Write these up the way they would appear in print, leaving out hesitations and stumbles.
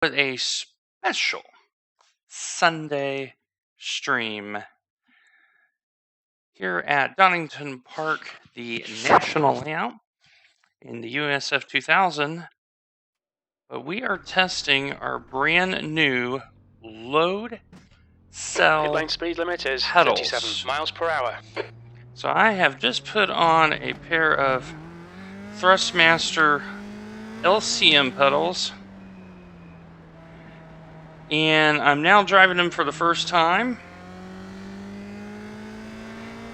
with a special Sunday stream here at Donington Park, the National Layout in the USF 2000. But we are testing our brand new load cell Pit lane speed limit is pedals. 37 miles per hour. So I have just put on a pair of Thrustmaster LCM pedals, and I'm now driving them for the first time.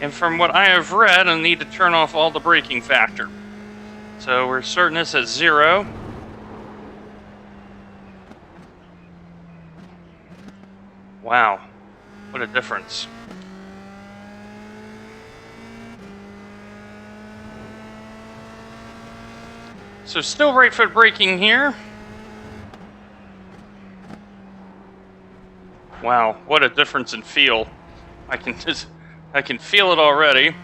And from what I have read, I need to turn off all the braking factor. So we're starting this at 0. Wow, what a difference. So still right foot braking here. Wow, what a difference in feel. I can feel it already.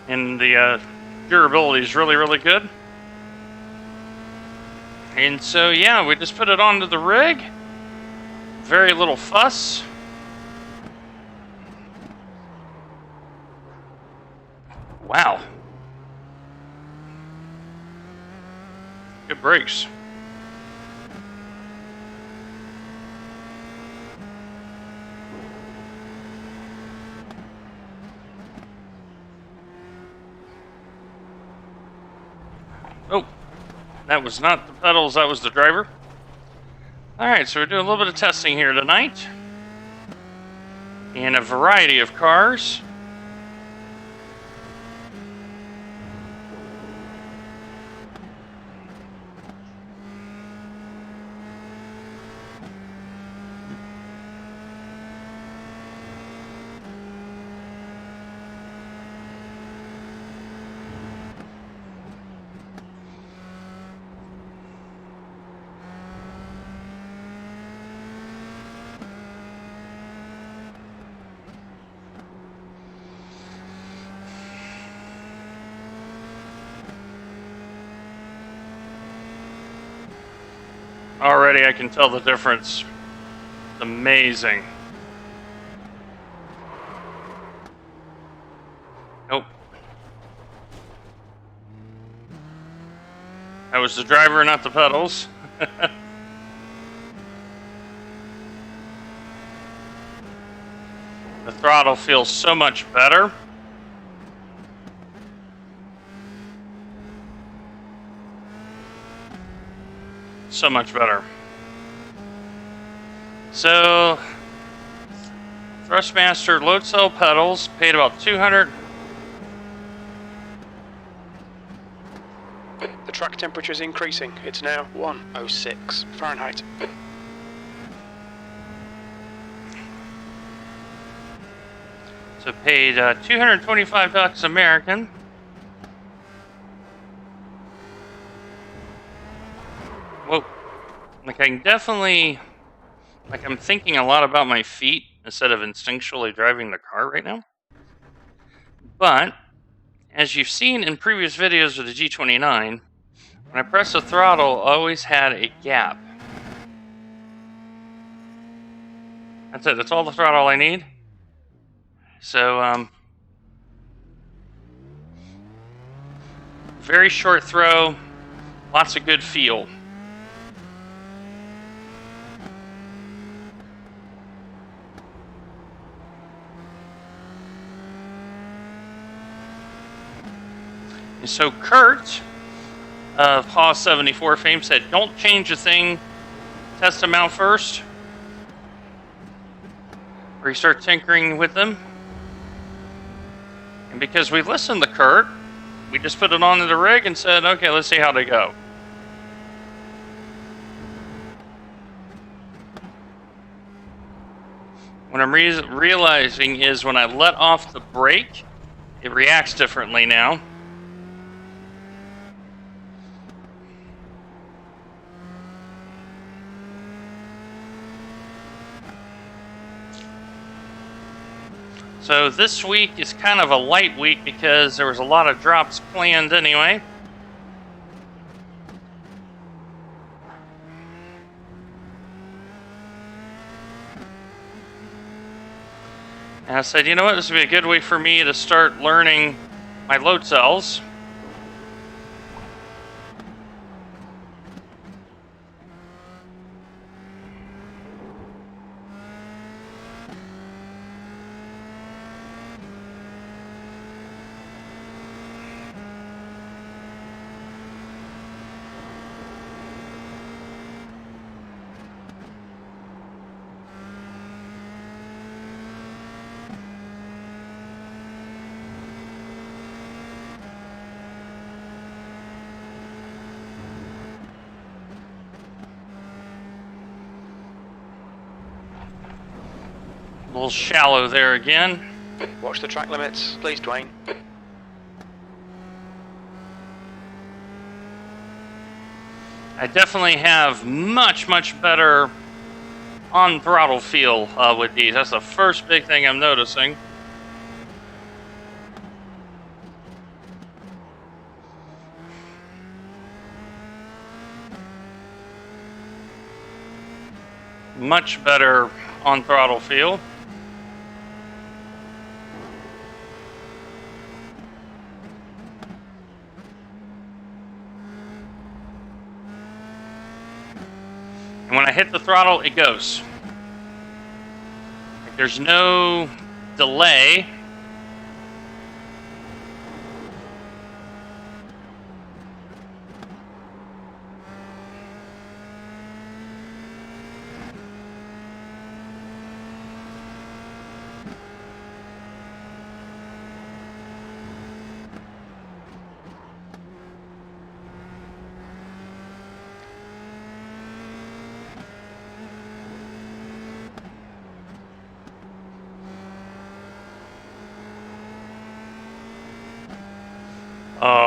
And the durability is really, really good. And so, yeah, we just put it onto the rig. Very little fuss. Wow. Good brakes. Oh, that was not the pedals, that was the driver. Alright, so we're doing a little bit of testing here tonight. In a variety of cars. Already I can tell the difference. It's amazing. Nope. That was the driver, not the pedals. The throttle feels so much better. So much better. So, Thrustmaster load cell pedals, paid about 200. The track temperature is increasing. It's now 106 Fahrenheit. So paid $225 American. Whoa. Like I can definitely, like I'm thinking a lot about my feet instead of instinctually driving the car right now. But, as you've seen in previous videos with the G29, when I press the throttle, I always had a gap. That's it, that's all the throttle I need. So, very short throw, lots of good feel. And so Kurt of Haw 74 fame said, don't change a thing, test them out first. Or you start tinkering with them. And because we listened to Kurt, we just put it onto the rig and said, okay, let's see how they go. What I'm realizing is when I let off the brake, it reacts differently now. So this week is kind of a light week because there was a lot of drops planned anyway. And I said, you know what, this would be a good way for me to start learning my load cells. A little shallow there again. Watch the track limits, please, Dwayne. I definitely have much better on throttle feel with these. That's the first big thing I'm noticing. Much better on throttle feel. And when I hit the throttle, it goes. Like there's no delay.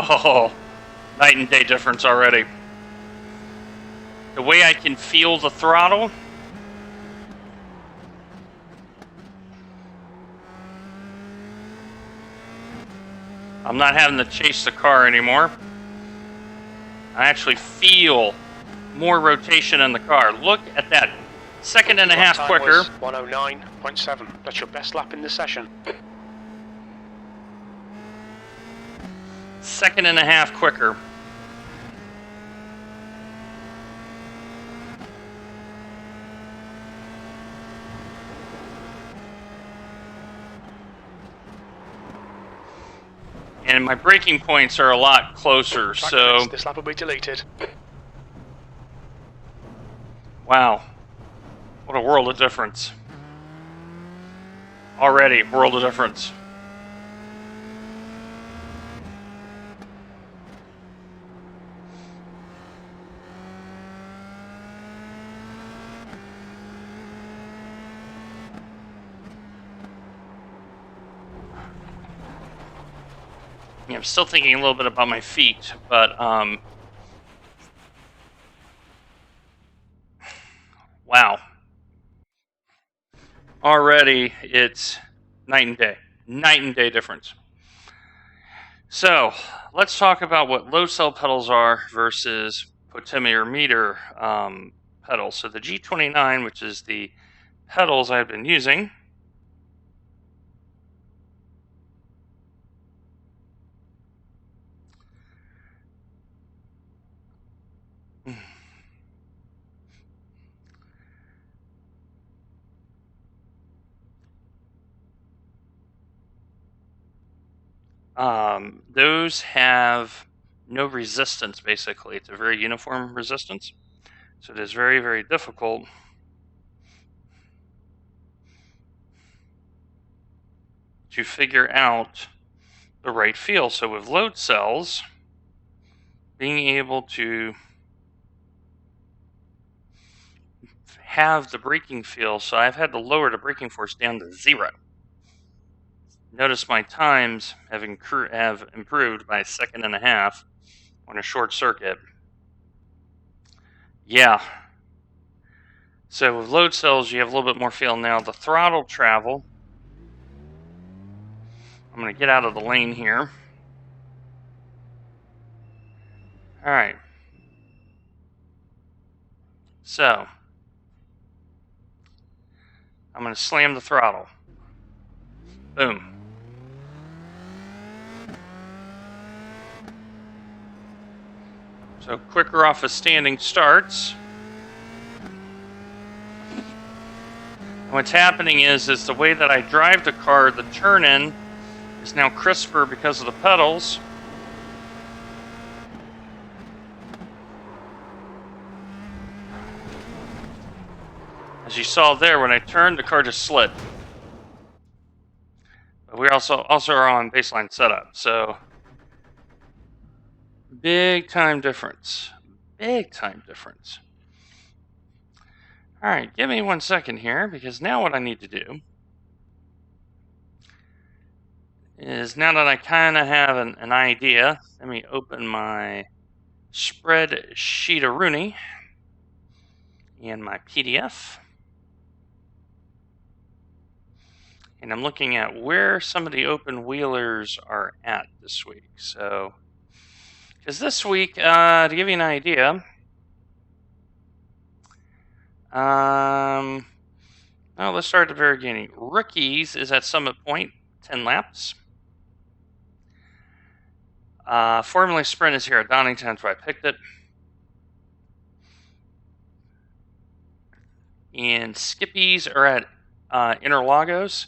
Oh, night and day difference already. The way I can feel the throttle. I'm not having to chase the car anymore. I actually feel more rotation in the car. Look at that. Second and a half quicker. 109.7. That's your best lap in the session. Second and a half quicker. And my braking points are a lot closer, so... This lap will be deleted. Wow. What a world of difference. Already, world of difference. I'm still thinking a little bit about my feet, but wow. Already it's night and day difference. So let's talk about what load cell pedals are versus potentiometer pedals. So the G29, which is the pedals I've been using, those have no resistance, basically. It's a very uniform resistance. So it is very difficult to figure out the right feel. So with load cells, being able to have the braking feel, so I've had to lower the braking force down to 0. Notice my times have improved by a second and a half on a short circuit. Yeah. So with load cells, you have a little bit more feel now. The throttle travel I'm going to get out of the lane here. All right. So, I'm going to slam the throttle. Boom. So, quicker off of standing starts. And what's happening is the way that I drive the car, the turn-in is now crisper because of the pedals. As you saw there, when I turned, the car just slid. But we also are on baseline setup, so big time difference. Big time difference. All right, give me 1 second here, because now what I need to do is, now that I kind of have an idea, let me open my spreadsheet-a-rooney and my PDF. And I'm looking at where some of the open wheelers are at this week. So, because this week, to give you an idea, let's start at the very beginning. Rookies is at Summit Point, 10 laps. Formula Sprint is here at Donington, that's where I picked it. And Skippies are at Interlagos.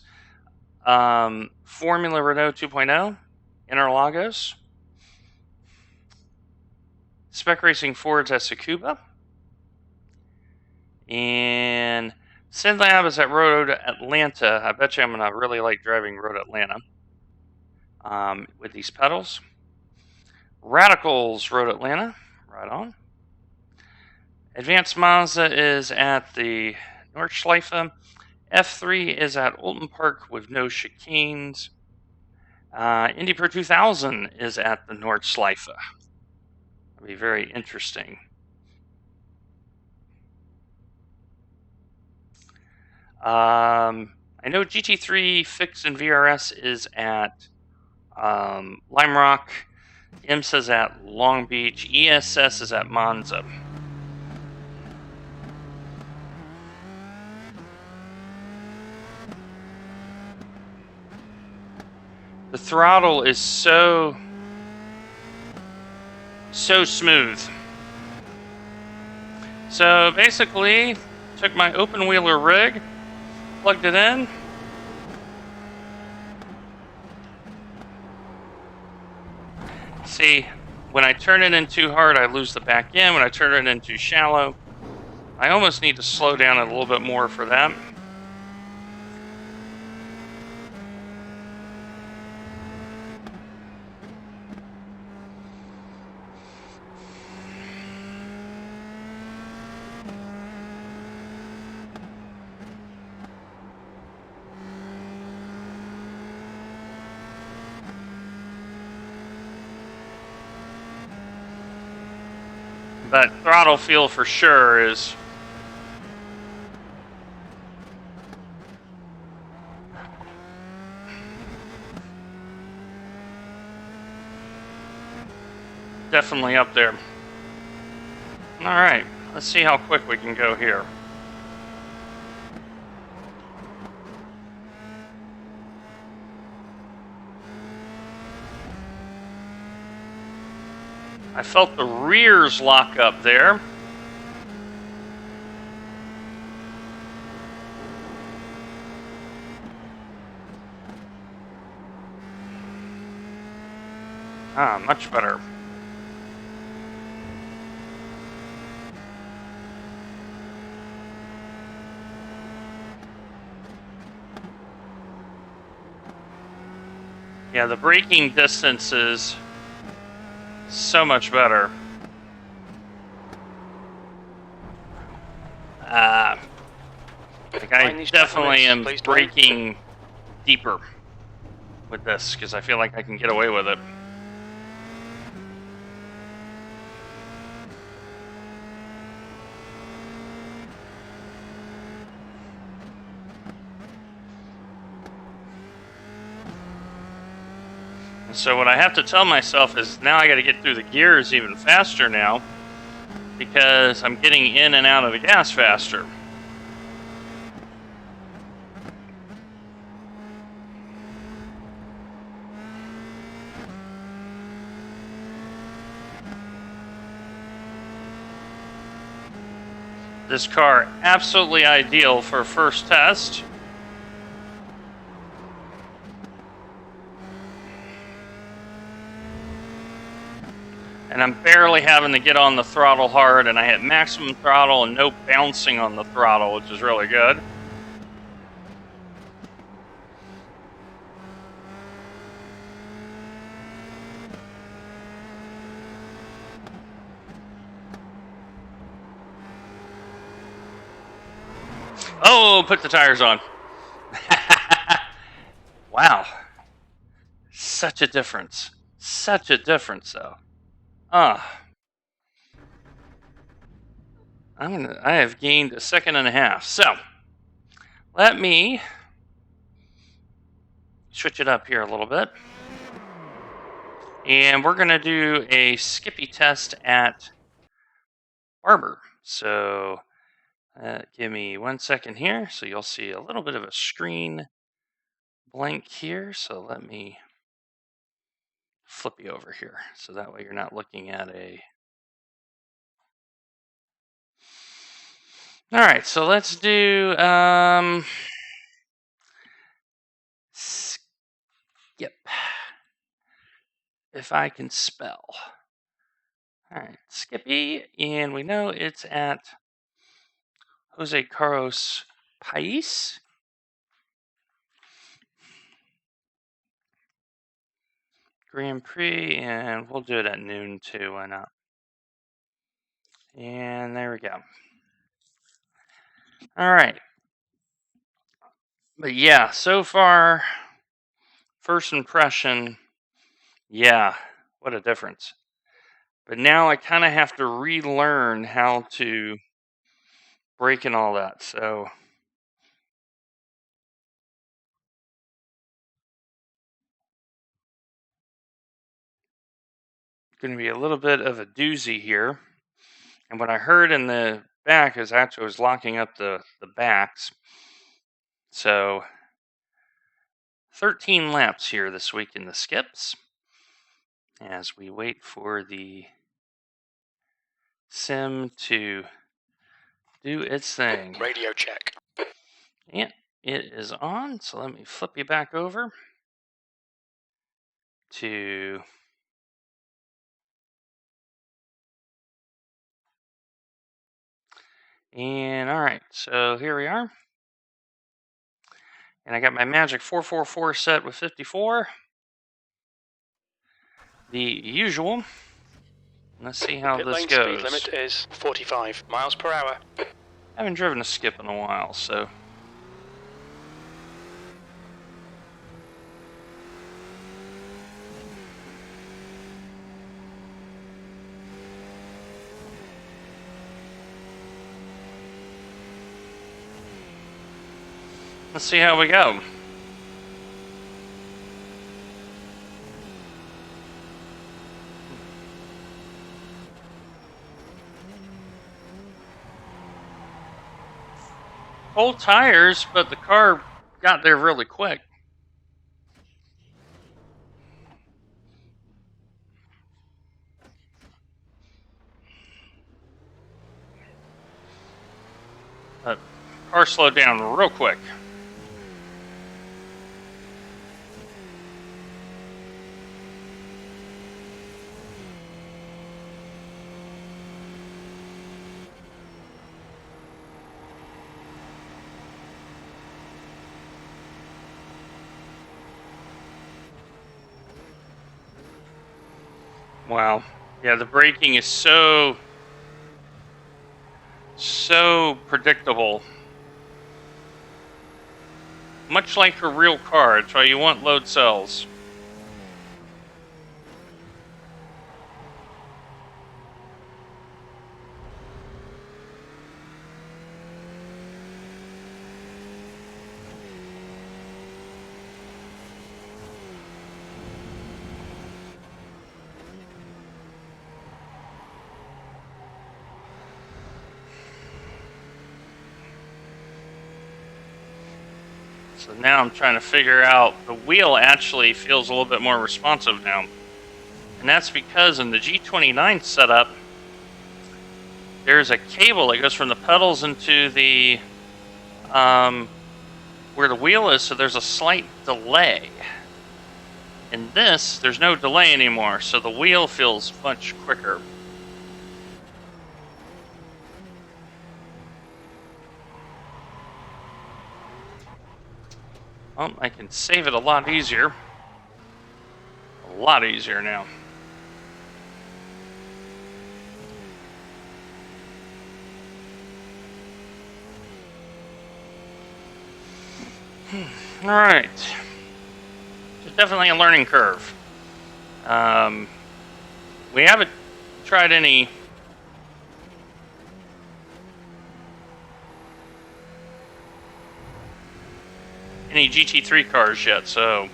Formula Renault 2.0, Interlagos. Spec Racing Ford's at Tsukuba. And SynLab is at Road Atlanta. I bet you I'm going to really like driving Road Atlanta with these pedals. Radicals Road Atlanta, right on. Advanced Mazda is at the Nordschleife. F3 is at Olton Park with no chicanes. IndyPro 2000 is at the Nordschleife. That'll be very interesting. I know GT3 Fix and VRS is at Lime Rock. IMSA is at Long Beach. ESS is at Monza. The throttle is so smooth. So basically, took my open wheeler rig, plugged it in. See, when I turn it in too hard, I lose the back end. When I turn it in too shallow, I almost need to slow down a little bit more for that. But throttle feel for sure is definitely up there. Alright, let's see how quick we can go here. I felt the rears lock up there. Much better. Yeah, the braking distance is so much better. Like I definitely am braking deeper with this because I feel like I can get away with it. So what I have to tell myself is now I got to get through the gears even faster now because I'm getting in and out of the gas faster. This car, absolutely ideal for first test. And I'm barely having to get on the throttle hard, and I hit maximum throttle and no bouncing on the throttle, which is really good. Oh, put the tires on. Wow. Such a difference. Such a difference, though. I have gained a second and a half. So, let me switch it up here a little bit. And we're going to do a Skippy test at Barber. So, give me 1 second here. So you'll see a little bit of a screen blank here. So let me flip you over here. So that way you're not looking at a... All right, so let's do skip. If I can spell. All right, Skippy, and we know it's at Jose Carlos Pais. Grand Prix, and we'll do it at noon too, why not? And there we go. All right. But yeah, so far, first impression, yeah, what a difference. But now I kind of have to relearn how to brake and all that, so... Going to be a little bit of a doozy here. And what I heard in the back is actually was locking up the backs. So 13 laps here this week in the skips as we wait for the sim to do its thing. Radio check. And it is on, so let me flip you back over to... And all right, so here we are. And I got my magic 444 set with 54. The usual. Let's see how Pit this lane goes. speed limit is 45 miles per hour. I haven't driven a skip in a while, so... Let's see how we go. Cold tires, but the car got there really quick. But car slowed down real quick. Wow. Yeah, the braking is so predictable. Much like a real car, that's why you want load cells. So now I'm trying to figure out, the wheel actually feels a little bit more responsive now. And that's because in the G29 setup, there's a cable that goes from the pedals into the where the wheel is, so there's a slight delay. In this, there's no delay anymore, so the wheel feels much quicker. Well, I can save it a lot easier. A lot easier now. All right. It's definitely a learning curve. We haven't tried any GT3 cars yet, so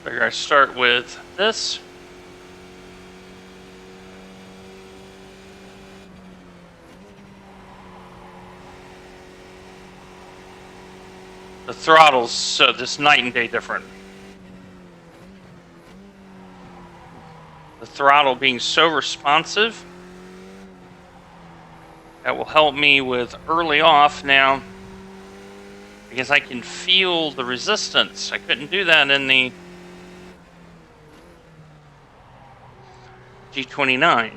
figure I start with this. The throttle's so just night and day different. The throttle being so responsive, that will help me with early off now, because I can feel the resistance. I couldn't do that in the G29.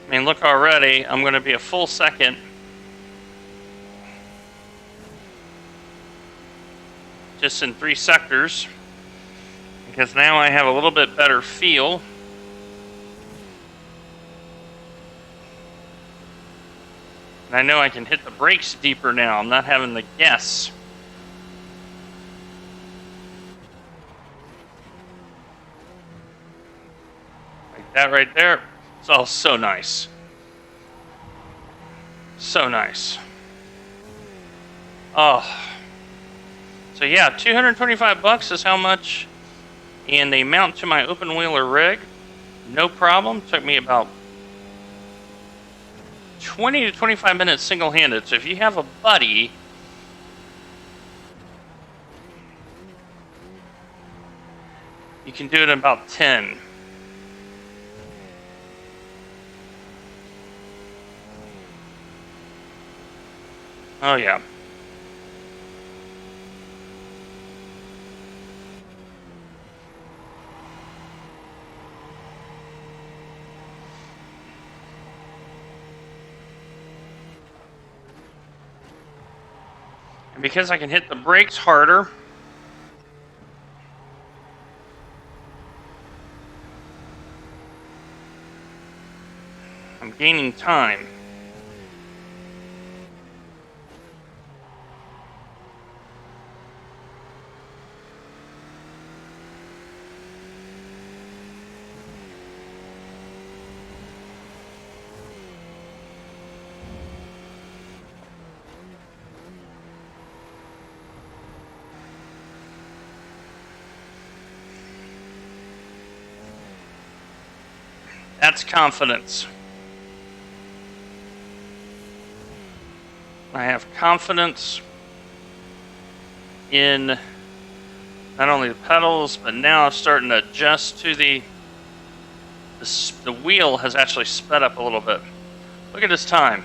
I mean, look already, I'm going to be a full second just in 3 sectors, because now I have a little bit better feel. And I know I can hit the brakes deeper now. I'm not having to guess. Like that right there. It's all so nice. So nice. Oh. So yeah, $225 is how much. And they mount to my open wheeler rig. No problem. Took me about 20 to 25 minutes single-handed. So if you have a buddy, you can do it in about 10. Oh yeah. And because I can hit the brakes harder, I'm gaining time. That's confidence. I have confidence in not only the pedals, but now I'm starting to adjust to the wheel has actually sped up a little bit. Look at this time.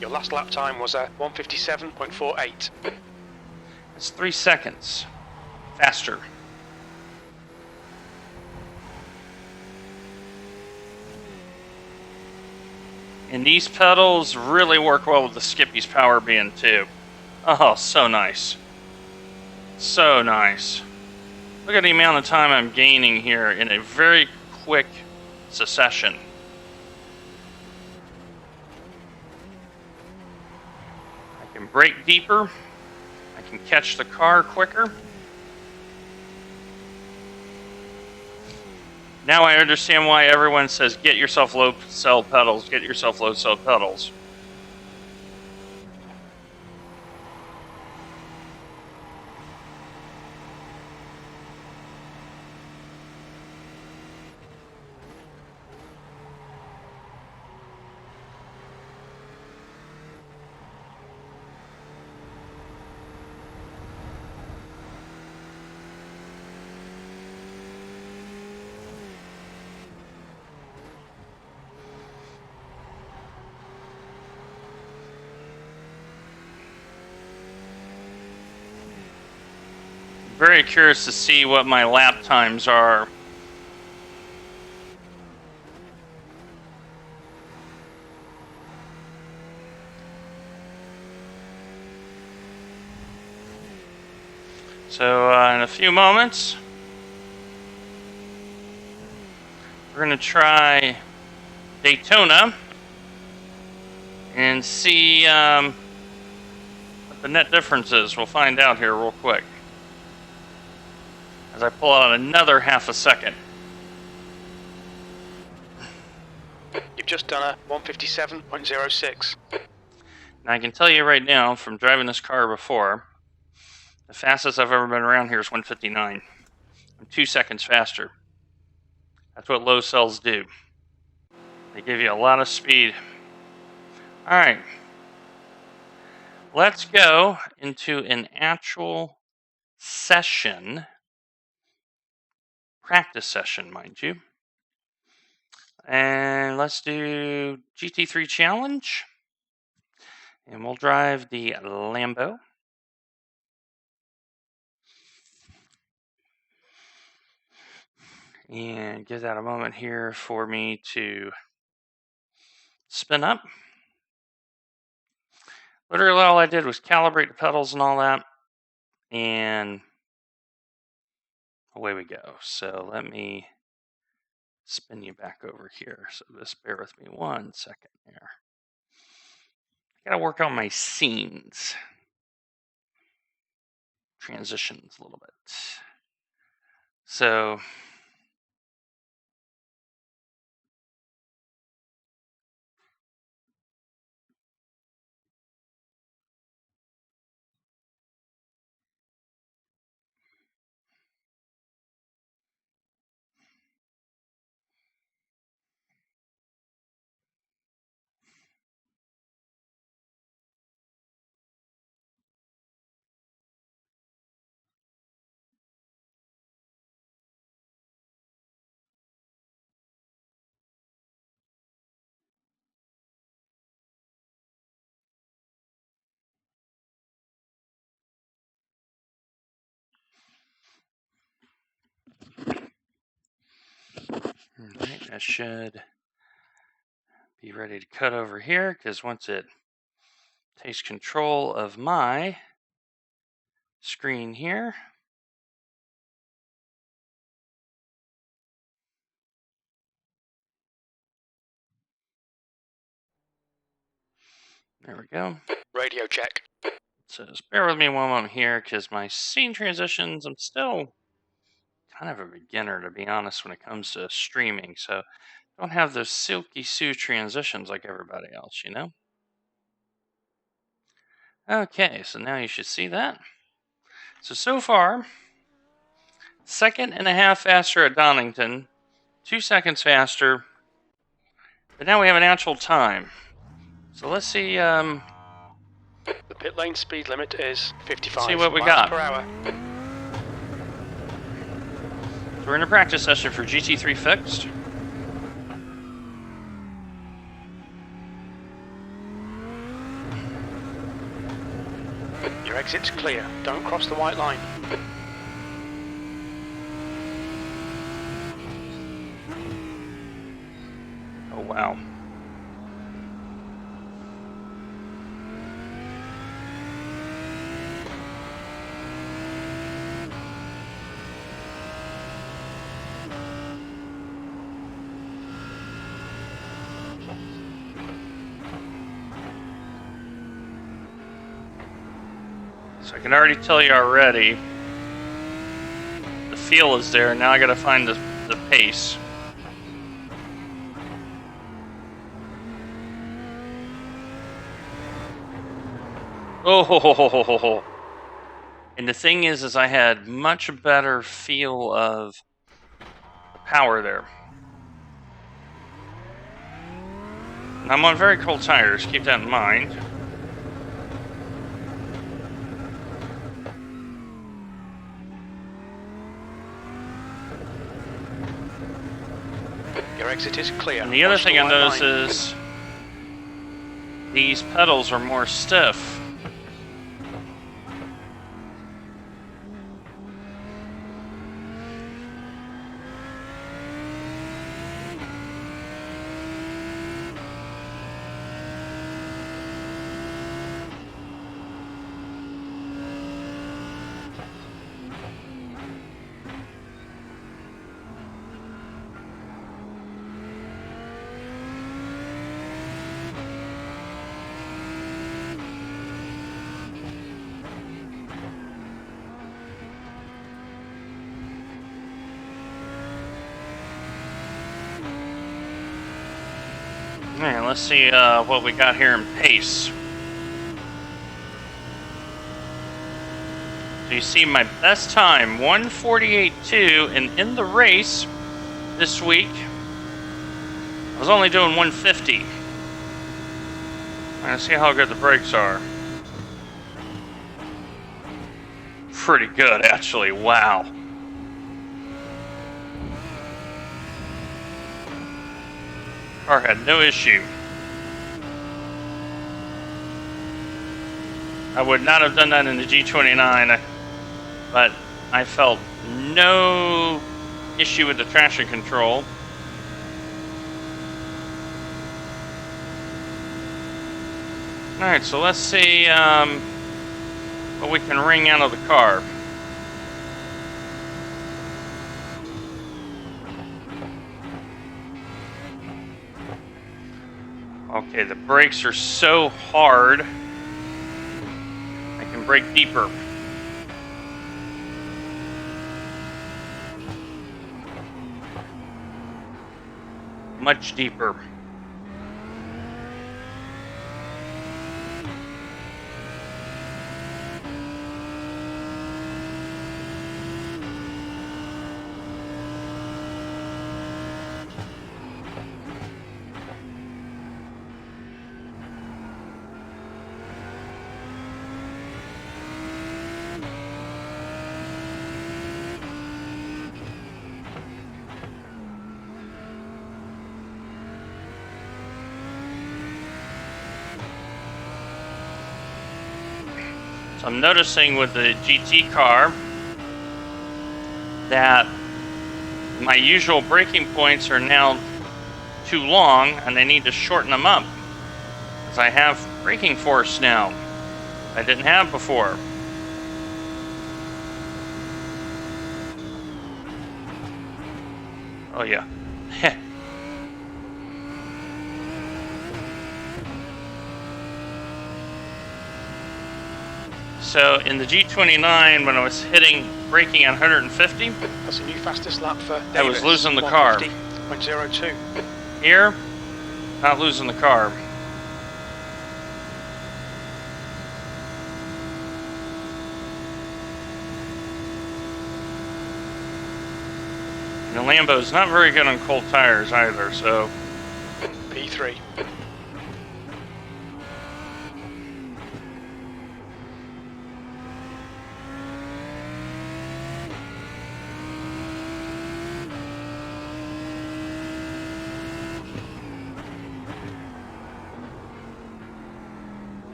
Your last lap time was 1:57.48. It's 3 seconds faster. And these pedals really work well with the Skippy's power being too. Oh, so nice. So nice. Look at the amount of time I'm gaining here in a very quick succession. I can brake deeper. I can catch the car quicker. Now I understand why everyone says, get yourself low cell pedals, get yourself low cell pedals. Very curious to see what my lap times are. So in a few moments, we're going to try Daytona and see what the net difference is. We'll find out here real quick as I pull out another half a second. You've just done a 157.06. Now I can tell you right now from driving this car before, the fastest I've ever been around here is 159. I'm 2 seconds faster. That's what low cells do. They give you a lot of speed. All right. Let's go into an actual session. Practice session, mind you. And let's do GT3 Challenge. And we'll drive the Lambo. And give that a moment here for me to spin up. Literally all I did was calibrate the pedals and all that. And away we go. So let me spin you back over here. So just bear with me 1 second there. I gotta work on my scenes. Transitions a little bit. So alright, that should be ready to cut over here because once it takes control of my screen here, there we go. Radio check. So just bear with me 1 moment here because my scene transitions, I'm still kind of a beginner to be honest when it comes to streaming. So don't have those silky Sue transitions like everybody else, you know? Okay, so now you should see that. So far, 1.5 seconds faster at Donington, 2 seconds faster, but now we have an actual time. So let's see. The pit lane speed limit is 55 see what we miles got. per hour. So we're in a practice session for GT3 Fixed. Your exit's clear. Don't cross the white line. Oh wow. So I can already tell you already, the feel is there. Now I gotta find the pace. Oh, ho, ho, ho, ho, ho, ho. And the thing is I had much better feel of the power there. And I'm on very cold tires, keep that in mind. Your exit is clear. And the other Watch thing the I white noticed line. is these pedals are more stiff. Alright, let's see what we got here in pace. So you see my best time, 1:48.2, and in the race this week, I was only doing 150. Let's see how good the brakes are. Pretty good, actually. Wow. Car had no issue. I would not have done that in the G29, but I felt no issue with the traction control. Alright, so let's see what we can wring out of the car. Okay, the brakes are so hard, I can brake deeper. Much deeper. So I'm noticing with the GT car that my usual braking points are now too long and I need to shorten them up because I have braking force now I didn't have before. Oh yeah. So in the G29, when I was hitting braking at 150, That's a new fastest lap for Davis. I was losing the car. 150.02. Here, not losing the car. And the Lambo's not very good on cold tires either, so P3.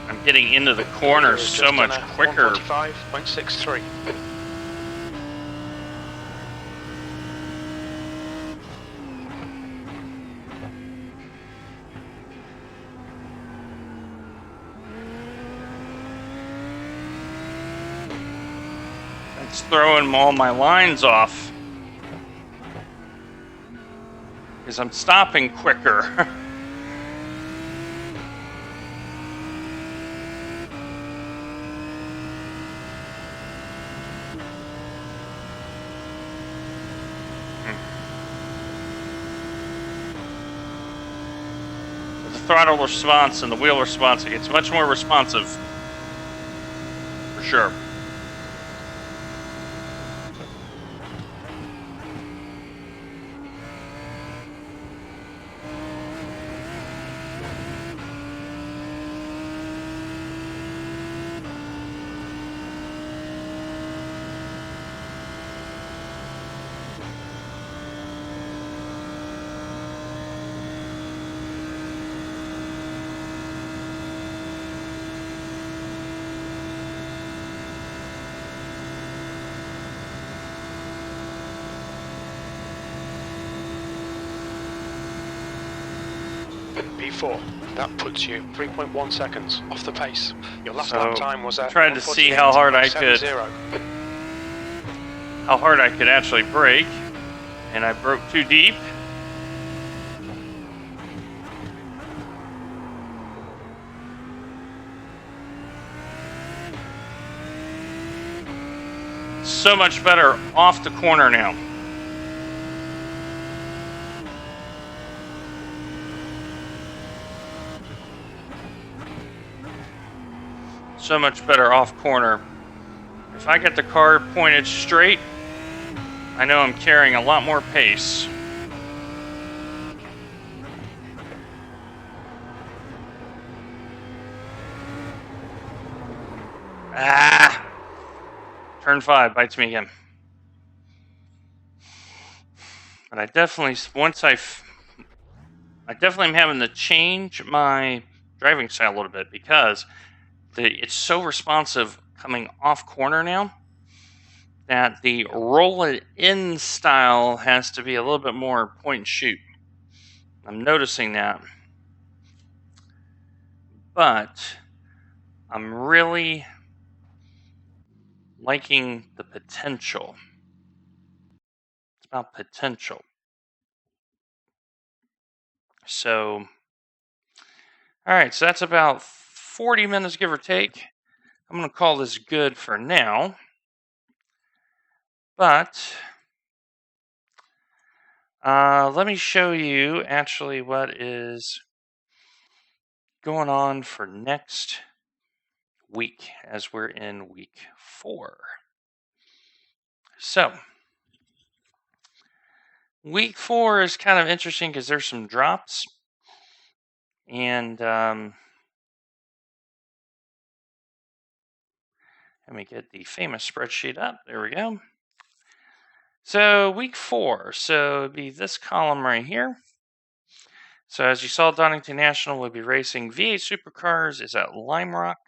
I'm getting into the corners so much quicker. 145.63. It's throwing all my lines off because I'm stopping quicker. throttle response and the wheel response. It gets much more responsive, for sure. P4. That puts you 3.1 seconds off the pace. Your last So, lap time was at tried to see how hard I could actually brake, and I broke too deep. So much better off the corner now. So much better off corner. If I get the car pointed straight, I know I'm carrying a lot more pace. Turn 5 bites me again. But I definitely, I definitely am having to change my driving style a little bit because it's so responsive coming off corner now that the roll it in style has to be a little bit more point and shoot. I'm noticing that. But I'm really liking the potential. It's about potential. So, all right, so that's about 40 minutes, give or take. I'm going to call this good for now. But let me show you actually what is going on for next week as we're in week 4. So, week 4 is kind of interesting because there's some drops. And let me get the famous spreadsheet up. There we go. So week 4, so it'd be this column right here. So as you saw, Donington National will be racing V8 Supercars is at Lime Rock.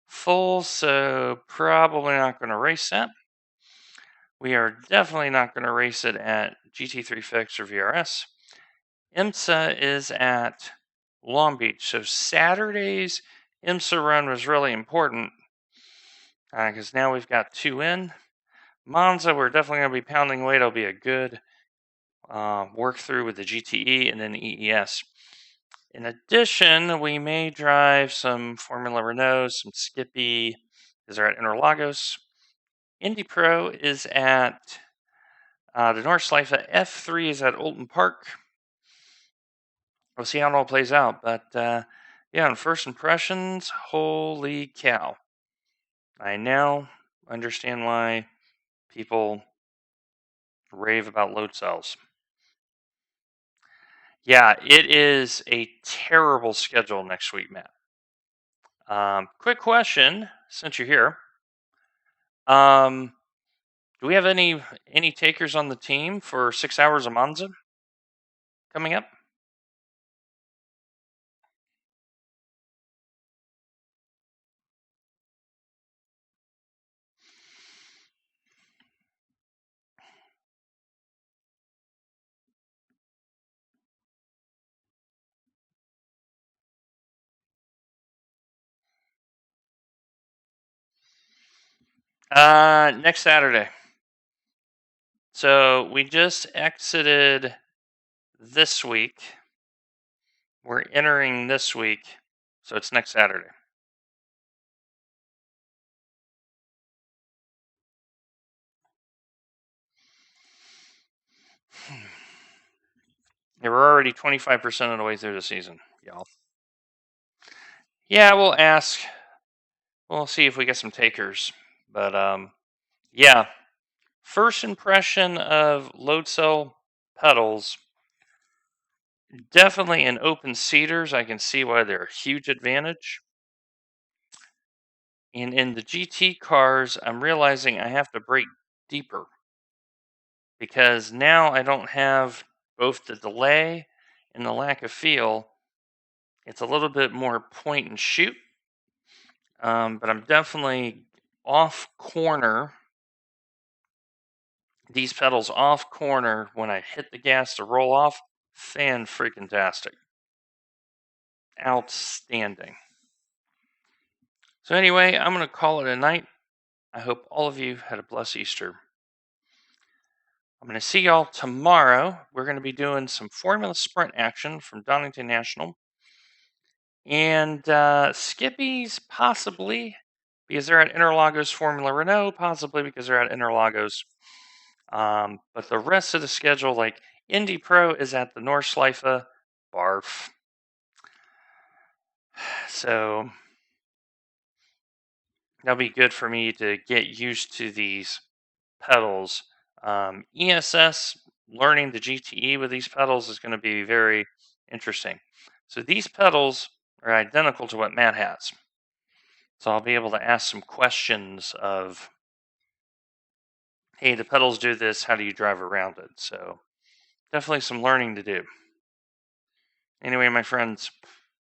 Full, so probably not going to race that. We are definitely not going to race it at GT3 Fix or VRS. IMSA is at Long Beach. So Saturday's IMSA run was really important because now we've got 2 in. Monza, we're definitely going to be pounding weight. It'll be a good work through with the GTE and then EES. In addition, we may drive some Formula Renault, some Skippy, because they're at Interlagos. IndyPro is at the North Slifa. F3 is at Oulton Park. We'll see how it all plays out. But yeah, on first impressions, holy cow. I now understand why people rave about load cells. Yeah, it is a terrible schedule next week, Matt. Quick question, since you're here. Do we have any takers on the team for 6 hours of Monza coming up? Next Saturday. So we just exited this week. We're entering this week, so it's next Saturday. Yeah, we're already 25% of the way through the season. y'all. Yeah, we'll ask. We'll see if we get some takers. But yeah. First impression of load cell pedals, definitely in open seaters. I can see why they're a huge advantage. And in the GT cars, I'm realizing I have to brake deeper because now I don't have both the delay and the lack of feel. It's a little bit more point and shoot, but I'm definitely off corner. These pedals off corner when I hit the gas to roll off, fan freaking tastic. Outstanding. So anyway, I'm going to call it a night. I hope all of you had a blessed Easter. I'm going to see y'all tomorrow. We're going to be doing some Formula Sprint action from Donington National. And Skippies, possibly, because they're at Interlagos Formula Renault, possibly because they're at Interlagos. But the rest of the schedule, like IndyPro, is at the Nordschleife. Barf. So that'll be good for me to get used to these pedals. ESS, learning the GTE with these pedals is going to be very interesting. So these pedals are identical to what Matt has. So I'll be able to ask some questions of, hey, the pedals do this, how do you drive around it? So definitely some learning to do. Anyway, my friends,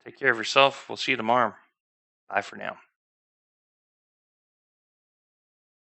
take care of yourself. We'll see you tomorrow. Bye for now.